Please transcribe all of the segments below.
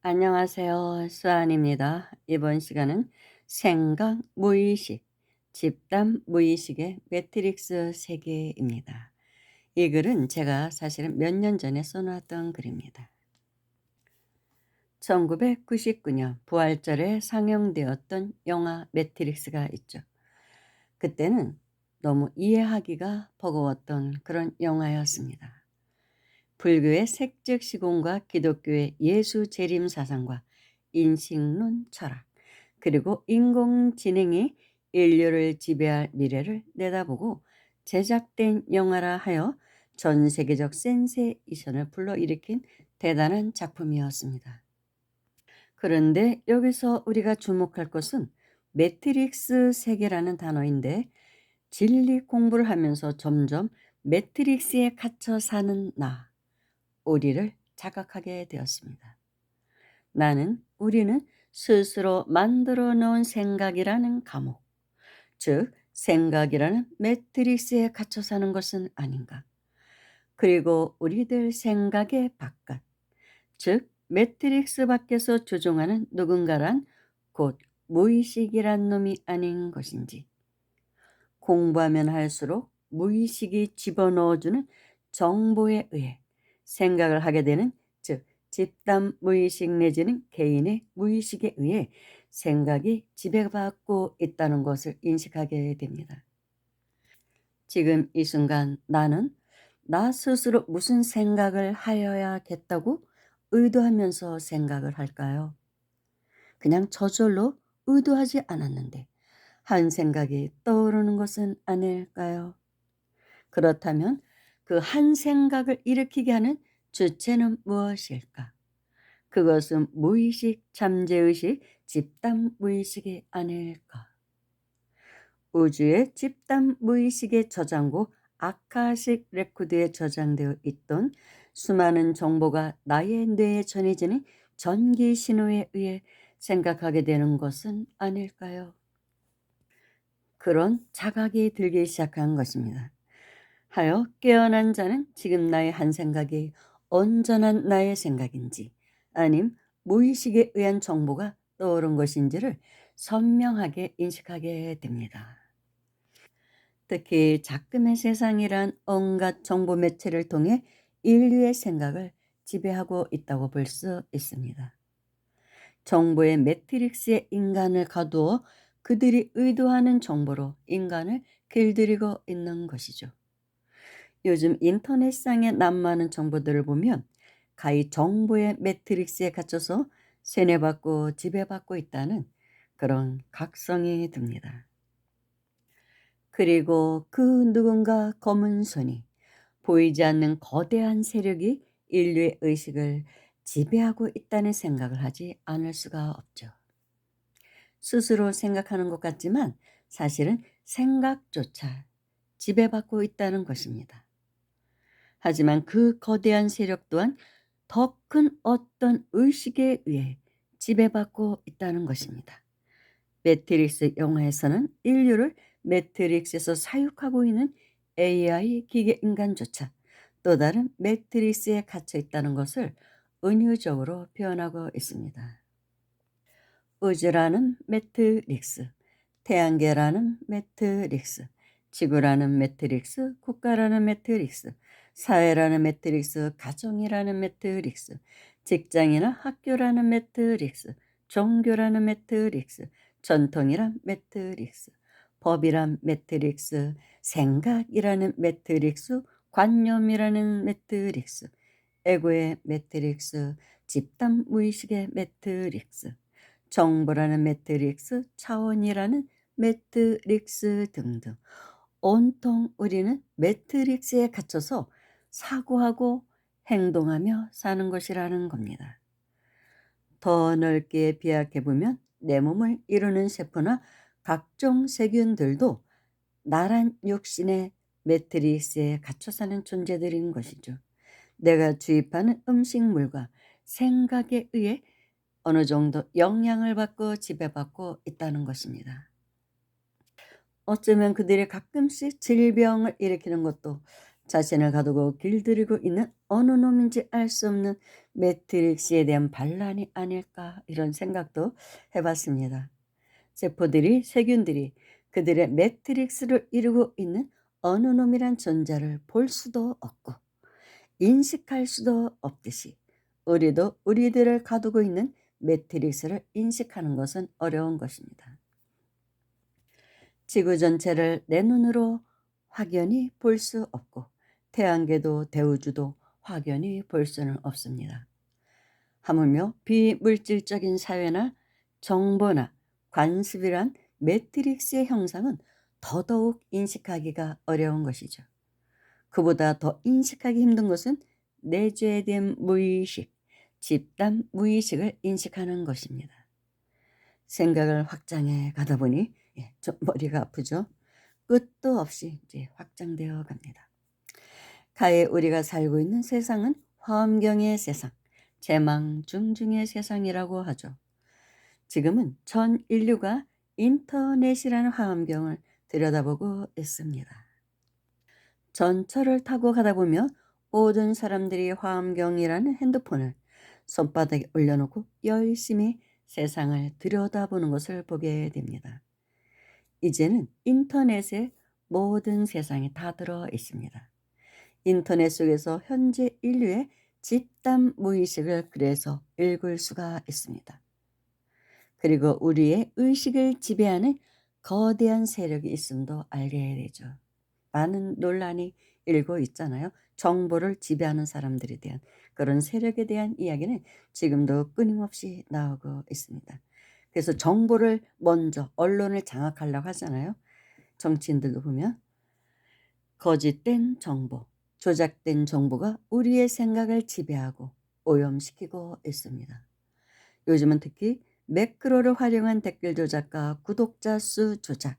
안녕하세요. 수아입니다. 이번 시간은 생각 무의식, 집단 무의식의 매트릭스 세계입니다. 이 글은 제가 사실은 몇 년 전에 써놨던 글입니다. 1999년 부활절에 상영되었던 영화 매트릭스가 있죠. 그때는 너무 이해하기가 버거웠던 그런 영화였습니다. 불교의 색즉 시공과 기독교의 예수 재림 사상과 인식론 철학, 그리고 인공지능이 인류를 지배할 미래를 내다보고 제작된 영화라 하여 전 세계적 센세이션을 불러일으킨 대단한 작품이었습니다. 그런데 여기서 우리가 주목할 것은 매트릭스 세계라는 단어인데, 진리 공부를 하면서 점점 매트릭스에 갇혀 사는 우리를 자각하게 되었습니다. 우리는 스스로 만들어 놓은 생각이라는 감옥, 즉 생각이라는 매트릭스에 갇혀 사는 것은 아닌가. 그리고 우리들 생각의 바깥, 즉 매트릭스 밖에서 조종하는 누군가란 곧 무의식이란 놈이 아닌 것인지, 공부하면 할수록 무의식이 집어넣어주는 정보에 의해 생각을 하게 되는, 즉 집단 무의식 내지는 개인의 무의식에 의해 생각이 지배받고 있다는 것을 인식하게 됩니다. 지금 이 순간 나는 나 스스로 무슨 생각을 하여야겠다고 의도하면서 생각을 할까요? 그냥 저절로 의도하지 않았는데 한 생각이 떠오르는 것은 아닐까요? 그렇다면 그 한 생각을 일으키게 하는 주체는 무엇일까? 그것은 무의식, 잠재의식, 집단 무의식이 아닐까? 우주의 집단 무의식의 저장고 아카식 레코드에 저장되어 있던 수많은 정보가 나의 뇌에 전해지는 전기 신호에 의해 생각하게 되는 것은 아닐까요? 그런 자각이 들기 시작한 것입니다. 하여 깨어난 자는 지금 나의 한 생각이 온전한 나의 생각인지 아님 무의식에 의한 정보가 떠오른 것인지를 선명하게 인식하게 됩니다. 특히 작금의 세상이란 온갖 정보 매체를 통해 인류의 생각을 지배하고 있다고 볼 수 있습니다. 정보의 매트릭스에 인간을 가두어 그들이 의도하는 정보로 인간을 길들이고 있는 것이죠. 요즘 인터넷상의 난무하는 정보들을 보면 가히 정보의 매트릭스에 갇혀서 세뇌받고 지배받고 있다는 그런 각성이 듭니다. 그리고 그 누군가 검은 손이 보이지 않는 거대한 세력이 인류의 의식을 지배하고 있다는 생각을 하지 않을 수가 없죠. 스스로 생각하는 것 같지만 사실은 생각조차 지배받고 있다는 것입니다. 하지만 그 거대한 세력 또한 더 큰 어떤 의식에 의해 지배받고 있다는 것입니다. 매트릭스 영화에서는 인류를 매트릭스에서 사육하고 있는 AI 기계 인간조차 또 다른 매트릭스에 갇혀 있다는 것을 은유적으로 표현하고 있습니다. 우주라는 매트릭스, 태양계라는 매트릭스, 지구라는 매트릭스, 국가라는 매트릭스, 사회라는 매트릭스, 가정이라는 매트릭스, 직장이나 학교라는 매트릭스, 종교라는 매트릭스, 전통이란 매트릭스, 법이란 매트릭스, 생각이라는 매트릭스, 관념이라는 매트릭스, 에고의 매트릭스, 집단 무의식의 매트릭스, 정보라는 매트릭스, 차원이라는 매트릭스 등등 온통 우리는 매트릭스에 갇혀서 사고하고 행동하며 사는 것이라는 겁니다. 더 넓게 비약해 보면 내 몸을 이루는 세포나 각종 세균들도 나란 육신의 매트릭스에 갇혀 사는 존재들인 것이죠. 내가 주입하는 음식물과 생각에 의해 어느 정도 영향을 받고 지배받고 있다는 것입니다. 어쩌면 그들이 가끔씩 질병을 일으키는 것도 자신을 가두고 길들이고 있는 어느 놈인지 알 수 없는 매트릭스에 대한 반란이 아닐까 이런 생각도 해봤습니다. 세포들이 세균들이 그들의 매트릭스를 이루고 있는 어느 놈이란 존재를 볼 수도 없고 인식할 수도 없듯이 우리도 우리들을 가두고 있는 매트릭스를 인식하는 것은 어려운 것입니다. 지구 전체를 내 눈으로 확연히 볼 수 없고 태양계도 대우주도 확연히 볼 수는 없습니다. 하물며 비물질적인 사회나 정보나 관습이란 매트릭스의 형상은 더더욱 인식하기가 어려운 것이죠. 그보다 더 인식하기 힘든 것은 내재에 대한 무의식, 집단 무의식을 인식하는 것입니다. 생각을 확장해 가다 보니 좀 머리가 아프죠. 끝도 없이 이제 확장되어 갑니다. 가히 우리가 살고 있는 세상은 화엄경의 세상, 재망중중의 세상이라고 하죠. 지금은 전 인류가 인터넷이라는 화엄경을 들여다보고 있습니다. 전철을 타고 가다 보면 모든 사람들이 화엄경이라는 핸드폰을 손바닥에 올려놓고 열심히 세상을 들여다보는 것을 보게 됩니다. 이제는 인터넷에 모든 세상이 다 들어 있습니다. 인터넷 속에서 현재 인류의 집단 무의식을 그래서 읽을 수가 있습니다. 그리고 우리의 의식을 지배하는 거대한 세력이 있음도 알게 되죠. 많은 논란이 일고 있잖아요. 정보를 지배하는 사람들에 대한 그런 세력에 대한 이야기는 지금도 끊임없이 나오고 있습니다. 그래서 정보를 먼저 언론을 장악하려고 하잖아요. 정치인들도 보면 거짓된 정보, 조작된 정보가 우리의 생각을 지배하고 오염시키고 있습니다. 요즘은 특히 매크로를 활용한 댓글 조작과 구독자 수 조작,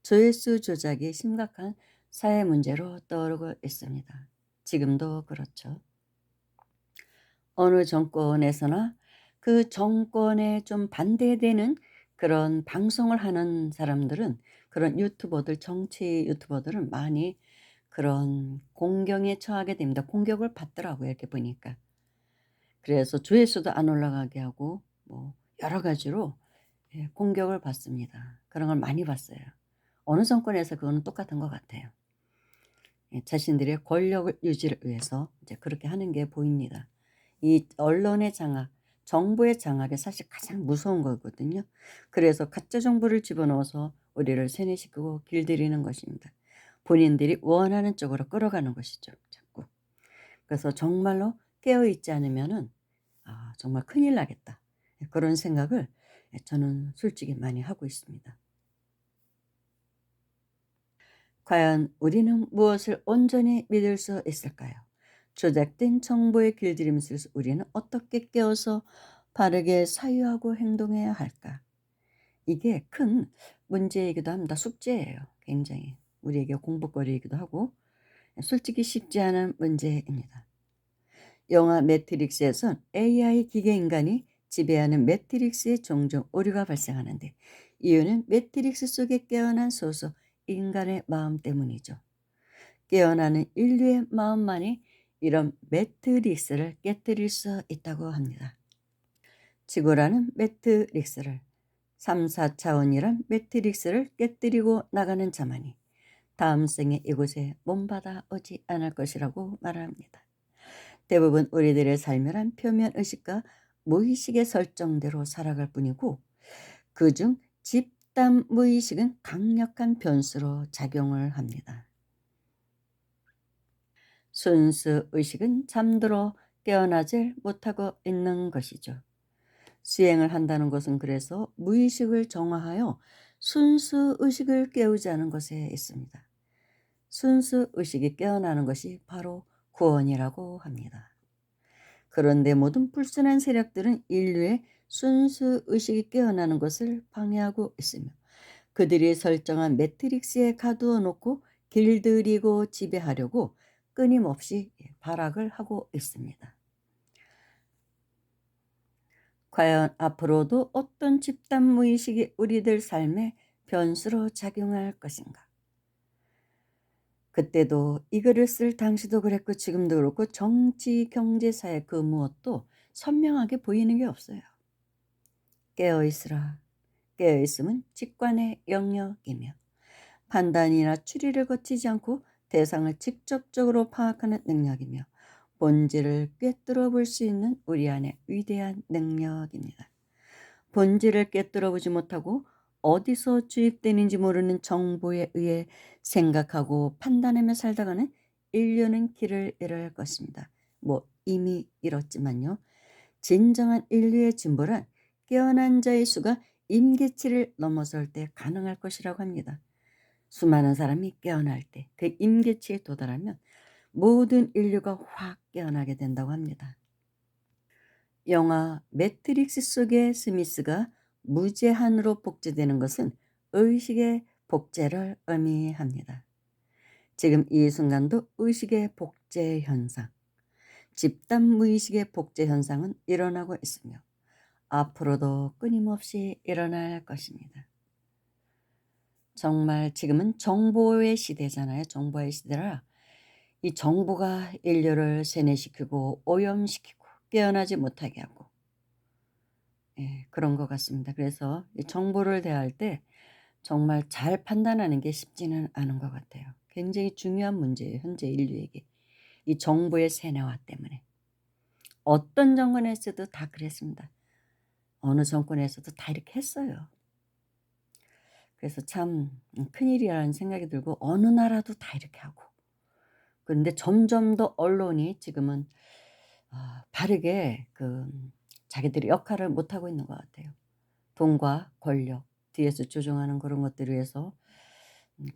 조회수 조작이 심각한 사회 문제로 떠오르고 있습니다. 지금도 그렇죠. 어느 정권에서나 그 정권에 좀 반대되는 그런 방송을 하는 사람들은 그런 유튜버들, 정치 유튜버들은 많이 그런 공경에 처하게 됩니다. 공격을 받더라고요. 이렇게 보니까. 그래서 조회수도 안 올라가게 하고 뭐 여러 가지로 공격을 받습니다. 그런 걸 많이 봤어요. 어느 정권에서 그거는 똑같은 것 같아요. 자신들의 권력을 유지를 위해서 이제 그렇게 하는 게 보입니다. 이 언론의 장악, 정보의 장악이 사실 가장 무서운 거거든요. 그래서 가짜 정보를 집어넣어서 우리를 세뇌시키고 길들이는 것입니다. 본인들이 원하는 쪽으로 끌어가는 것이죠. 자꾸. 그래서 정말로 깨어있지 않으면은 정말 큰일 나겠다. 그런 생각을 저는 솔직히 많이 하고 있습니다. 과연 우리는 무엇을 온전히 믿을 수 있을까요? 조작된 정보에 길들임 속에서 우리는 어떻게 깨어서 바르게 사유하고 행동해야 할까? 이게 큰 문제이기도 합니다. 숙제예요. 굉장히. 우리에게 공부거리이기도 하고 솔직히 쉽지 않은 문제입니다. 영화 매트릭스에선 AI 기계인간이 지배하는 매트릭스에 종종 오류가 발생하는데 이유는 매트릭스 속에 깨어난 소수 인간의 마음 때문이죠. 깨어나는 인류의 마음만이 이런 매트릭스를 깨뜨릴 수 있다고 합니다. 지구라는 매트릭스를 3, 4차원이란 매트릭스를 깨뜨리고 나가는 자만이 다음 생에 이곳에 몸받아 오지 않을 것이라고 말합니다. 대부분 우리들의 삶이란 표면의식과 무의식의 설정대로 살아갈 뿐이고 그중 집단 무의식은 강력한 변수로 작용을 합니다. 순수 의식은 잠들어 깨어나질 못하고 있는 것이죠. 수행을 한다는 것은 그래서 무의식을 정화하여 순수 의식을 깨우자는 것에 있습니다. 순수 의식이 깨어나는 것이 바로 구원이라고 합니다. 그런데 모든 불순한 세력들은 인류의 순수 의식이 깨어나는 것을 방해하고 있으며 그들이 설정한 매트릭스에 가두어 놓고 길들이고 지배하려고 끊임없이 발악을 하고 있습니다. 과연 앞으로도 어떤 집단 무의식이 우리들 삶에 변수로 작용할 것인가? 그때도 이 글을 쓸 당시도 그랬고 지금도 그렇고 정치, 경제, 사회 그 무엇도 선명하게 보이는 게 없어요. 깨어 있으라. 깨어 있음은 직관의 영역이며 판단이나 추리를 거치지 않고 대상을 직접적으로 파악하는 능력이며 본질을 꿰뚫어 볼 수 있는 우리 안의 위대한 능력입니다. 본질을 꿰뚫어 보지 못하고 어디서 주입되는지 모르는 정보에 의해 생각하고 판단하며 살다가는 인류는 길을 잃을 것입니다. 뭐 이미 잃었지만요. 진정한 인류의 진보란 깨어난 자의 수가 임계치를 넘어설 때 가능할 것이라고 합니다. 수많은 사람이 깨어날 때 그 임계치에 도달하면 모든 인류가 확 깨어나게 된다고 합니다. 영화 매트릭스 속의 스미스가 무제한으로 복제되는 것은 의식의 복제를 의미합니다. 지금 이 순간도 의식의 복제 현상, 집단 무의식의 복제 현상은 일어나고 있으며 앞으로도 끊임없이 일어날 것입니다. 정말 지금은 정보의 시대잖아요. 정보의 시대라 이 정보가 인류를 세뇌시키고 오염시키고 깨어나지 못하게 하고 그런 것 같습니다. 그래서 이 정보를 대할 때 정말 잘 판단하는 게 쉽지는 않은 것 같아요. 굉장히 중요한 문제예요. 현재 인류에게. 이 정보의 세뇌화 때문에. 어떤 정권에서도 다 그랬습니다. 어느 정권에서도 다 이렇게 했어요. 그래서 참 큰일이라는 생각이 들고 어느 나라도 다 이렇게 하고. 그런데 점점 더 언론이 지금은 바르게 자기들의 역할을 못하고 있는 것 같아요. 돈과 권력 뒤에서 조종하는 그런 것들을 위해서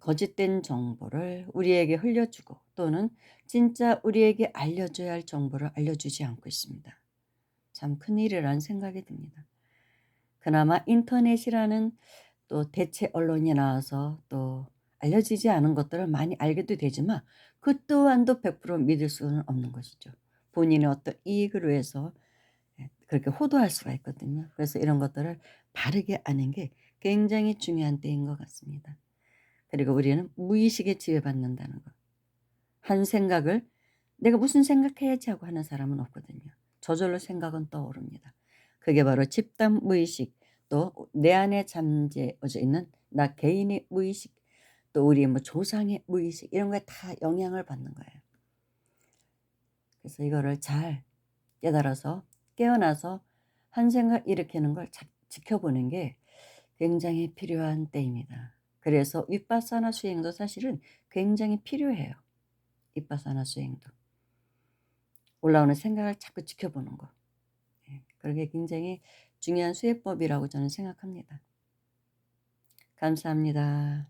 거짓된 정보를 우리에게 흘려주고 또는 진짜 우리에게 알려줘야 할 정보를 알려주지 않고 있습니다. 참 큰일이라는 생각이 듭니다. 그나마 인터넷이라는 또 대체 언론이 나와서 또 알려지지 않은 것들을 많이 알게도 되지만 그 또한도 100% 믿을 수는 없는 것이죠. 본인의 어떤 이익을 위해서 그렇게 호도할 수가 있거든요. 그래서 이런 것들을 바르게 아는 게 굉장히 중요한 때인 것 같습니다. 그리고 우리는 무의식에 지배받는다는 것. 한 생각을 내가 무슨 생각해야지 하고 하는 사람은 없거든요. 저절로 생각은 떠오릅니다. 그게 바로 집단 무의식 또 내 안에 잠재워져 있는 나 개인의 무의식 또 우리의 뭐 조상의 무의식 이런 거에 다 영향을 받는 거예요. 그래서 이거를 잘 깨달아서 깨어나서 한 생각 일으키는 걸 지켜보는 게 굉장히 필요한 때입니다. 그래서 윗바사나 수행도 사실은 굉장히 필요해요. 윗바사나 수행도. 올라오는 생각을 자꾸 지켜보는 거. 그게 굉장히 중요한 수행법이라고 저는 생각합니다. 감사합니다.